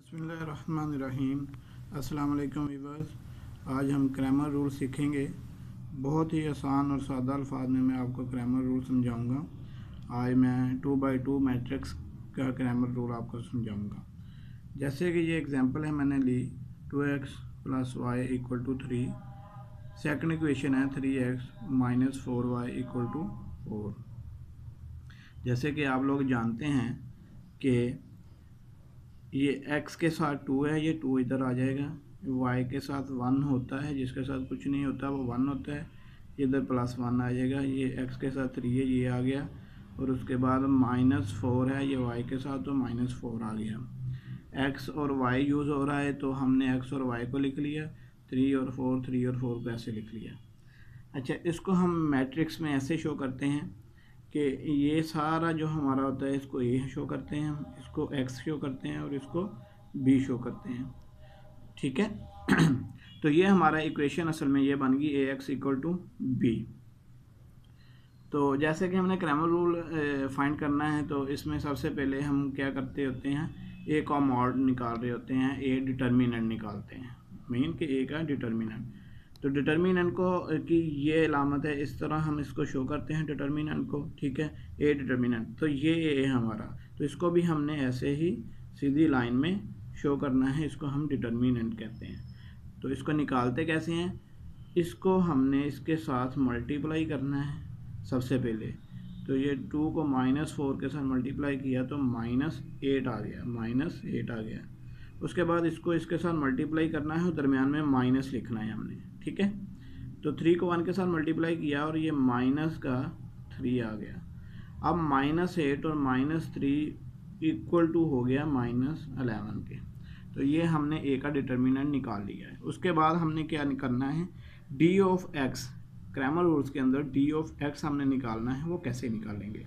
बिस्मिल्लाहिर्रहमानिर्रहीम। अस्सलाम वालेकुम व्यूअर्स। आज हम क्रैमर रूल सीखेंगे। बहुत ही आसान और सादा अल्फाज में मैं आपको क्रैमर रूल समझाऊंगा। आज मैं 2x2 मैट्रिक्स का क्रैमर रूल आपको समझाऊंगा। जैसे कि ये एग्जांपल है, मैंने ली 2x + y = 3। सेकंड इक्वेशन है 3x - 4y = 4। जैसे कि आप लोग जानते हैं कि ये x के साथ 2 है, ये 2 इधर आ जाएगा। y के साथ 1 होता है, जिसके साथ कुछ नहीं होता वो 1 होता है, इधर +1 आ जाएगा। ये x के साथ 3 है, ये आ गया। और उसके बाद -4 है, ये y के साथ, तो -4 आ गया। x और y यूज़ हो रहा है तो हमने x और y को लिख लिया, 3 और 4 को ऐसे लिख लिया। अच्छा, इसको हम मैट्रिक्स में ऐसे शो करते हैं कि ये सारा जो हमारा होता है इसको ए शो करते हैं, हम इसको एक्स शो करते हैं और इसको बी शो करते हैं। ठीक है। तो ये हमारा इक्वेशन असल में ये बन गई AX = B। तो जैसे कि हमने क्रैमर रूल फाइंड करना है, तो इसमें सबसे पहले हम क्या करते होते हैं, ए का मॉड निकाल रहे होते हैं, ए डिटर्मिनेंट निकालते हैं, मेन कि ए का डिटर्मिनेंट। तो डिटर्मिनेंट को की ये अलामत है, इस तरह हम इसको शो करते हैं डिटर्मिनेंट को। ठीक है, ए डिटर्मिनेंट, तो ये ए हमारा, तो इसको भी हमने ऐसे ही सीधी लाइन में शो करना है, इसको हम डिटर्मिनेंट कहते हैं। तो इसको निकालते कैसे हैं, इसको हमने इसके साथ मल्टीप्लाई करना है सबसे पहले। तो ये 2 को -4 के साथ मल्टीप्लाई किया तो -8 आ गया, -8 आ गया। उसके बाद इसको इसके साथ मल्टीप्लाई करना है और दरमियान में माइनस लिखना है हमने। ठीक है, तो 3 को 1 के साथ मल्टीप्लाई किया और ये -3 आ गया। अब -8 और -3 = हो गया -11 के। तो ये हमने ए का डिटर्मिनेंट निकाल लिया है। उसके बाद हमने क्या करना है, D of x, Cramer rules के अंदर डी ऑफ एक्स हमने निकालना है। वो कैसे निकालेंगे,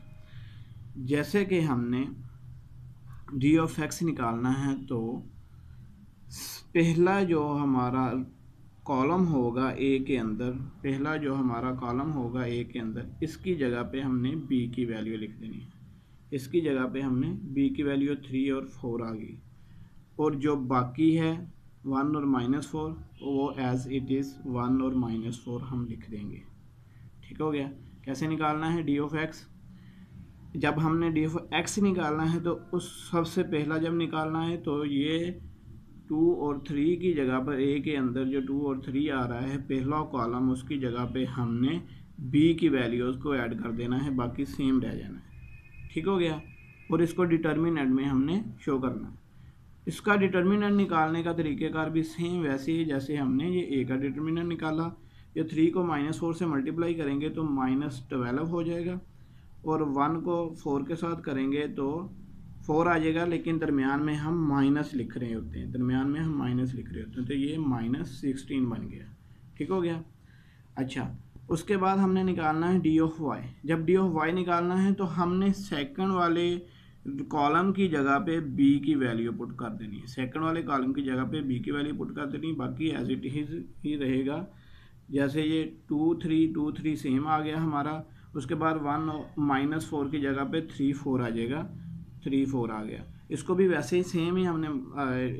जैसे कि हमने डी ऑफ एक्स निकालना है तो पहला जो हमारा कॉलम होगा ए के अंदर, पहला जो हमारा कॉलम होगा ए के अंदर, इसकी जगह पे हमने बी की वैल्यू लिख देनी है। इसकी जगह पे हमने बी की वैल्यू 3 और 4 आ गई, और जो बाकी है 1 और -4 वो एज इट इज़ 1 और -4 हम लिख देंगे। ठीक हो गया। कैसे निकालना है डी ऑफ एक्स, जब हमने डी ऑफ एक्स निकालना है तो उस सबसे पहला जब निकालना है तो ये 2 और 3 की जगह पर ए के अंदर जो 2 और 3 आ रहा है पहला कॉलम, उसकी जगह पे हमने बी की वैल्यूज़ को ऐड कर देना है, बाकी सेम रह जाना है। ठीक हो गया। और इसको डिटर्मिनेंट में हमने शो करना है। इसका डिटर्मिनेंट निकालने का तरीक़ेकार भी सेम वैसे ही जैसे हमने ये ए का डिटर्मिनेंट निकाला। ये 3 को -4 से मल्टीप्लाई करेंगे तो -12 हो जाएगा, और 1 को 4 के साथ करेंगे तो 4 आ जाएगा, लेकिन दरमियान में हम माइनस लिख रहे होते हैं, तो ये -16 बन गया। ठीक हो गया। अच्छा, उसके बाद हमने निकालना है डी ऑफ वाई। जब डी ऑफ वाई निकालना है तो हमने सेकंड वाले कॉलम की जगह पे बी की वैल्यू पुट कर देनी है, सेकंड वाले कॉलम की जगह पे बी की वैल्यू पुट कर देनी, बाकी एज इट इज़ ही रहेगा। जैसे ये 2 3 सेम आ गया हमारा। उसके बाद 1 -4 की जगह पे 3 4 आ जाएगा, 3 4 आ गया। इसको भी वैसे ही सेम ही हमने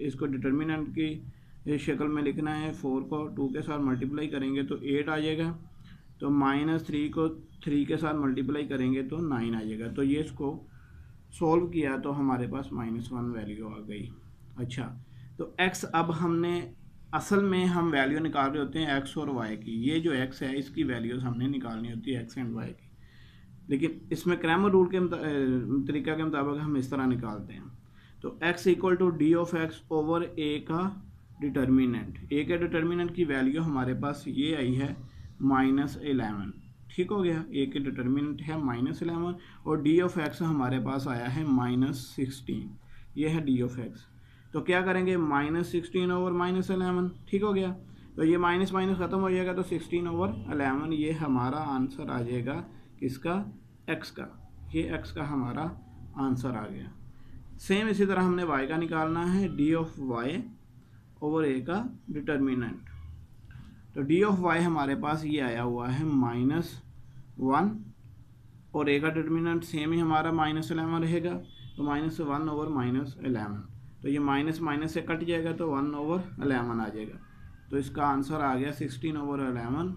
इसको डिटर्मिनेंट की शक्ल में लिखना है। 4 को 2 के साथ मल्टीप्लाई करेंगे तो 8 आ जाएगा, तो -3 को 3 के साथ मल्टीप्लाई करेंगे तो 9 आ जाएगा। तो ये इसको सॉल्व किया तो हमारे पास -1 वैल्यू आ गई। अच्छा, तो x अब हमने असल में हम वैल्यू निकाल रहे होते हैं x और y की। ये जो x है इसकी वैल्यूज़ हमने निकालनी होती है x एंड y की, लेकिन इसमें क्रैमर रूल के तरीका के मुताबिक हम इस तरह निकालते हैं। तो x = D of X over A का डिटर्मिनेंट। ए के डिटर्मिनेंट की वैल्यू हमारे पास ये आई है -11। ठीक हो गया। ए के डिटर्मिनेंट है -11 और डी ऑफ एक्स हमारे पास आया है -16। ये है डी ऑफ एक्स। तो क्या करेंगे, -16 ओवर -11। ठीक हो गया। तो ये माइनस माइनस ख़त्म हो जाएगा, तो 16 ओवर 11 ये हमारा आंसर आ जाएगा किसका, एक्स का। ये एक्स का हमारा आंसर आ गया। सेम इसी तरह हमने वाई का निकालना है, D of Y over A का डिटर्मिनेंट। तो डी ऑफ वाई हमारे पास ये आया हुआ है -1, और ए का डिटर्मिनेंट सेम ही हमारा -11 रहेगा, तो -1 ओवर -11। तो ये माइनस माइनस से कट जाएगा तो 1/11 आ जाएगा। तो इसका आंसर आ गया 16/11,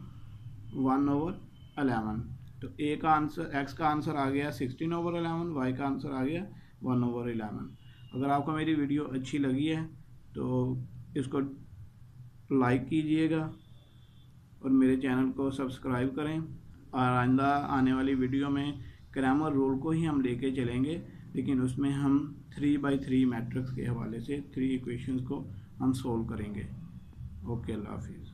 1/11। तो ए का आंसर, एक्स का आंसर आ गया 16/11, वाई का आंसर आ गया 1/11। अगर आपको मेरी वीडियो अच्छी लगी है तो इसको लाइक कीजिएगा और मेरे चैनल को सब्सक्राइब करें। और आइंदा आने वाली वीडियो में ग्रामर रूल को ही हम लेके चलेंगे, लेकिन उसमें हम 3x3 मैट्रिक्स के हवाले से 3 इक्वेशंस को हम सोल्व करेंगे। ओके, अल्लाह हाफिज़।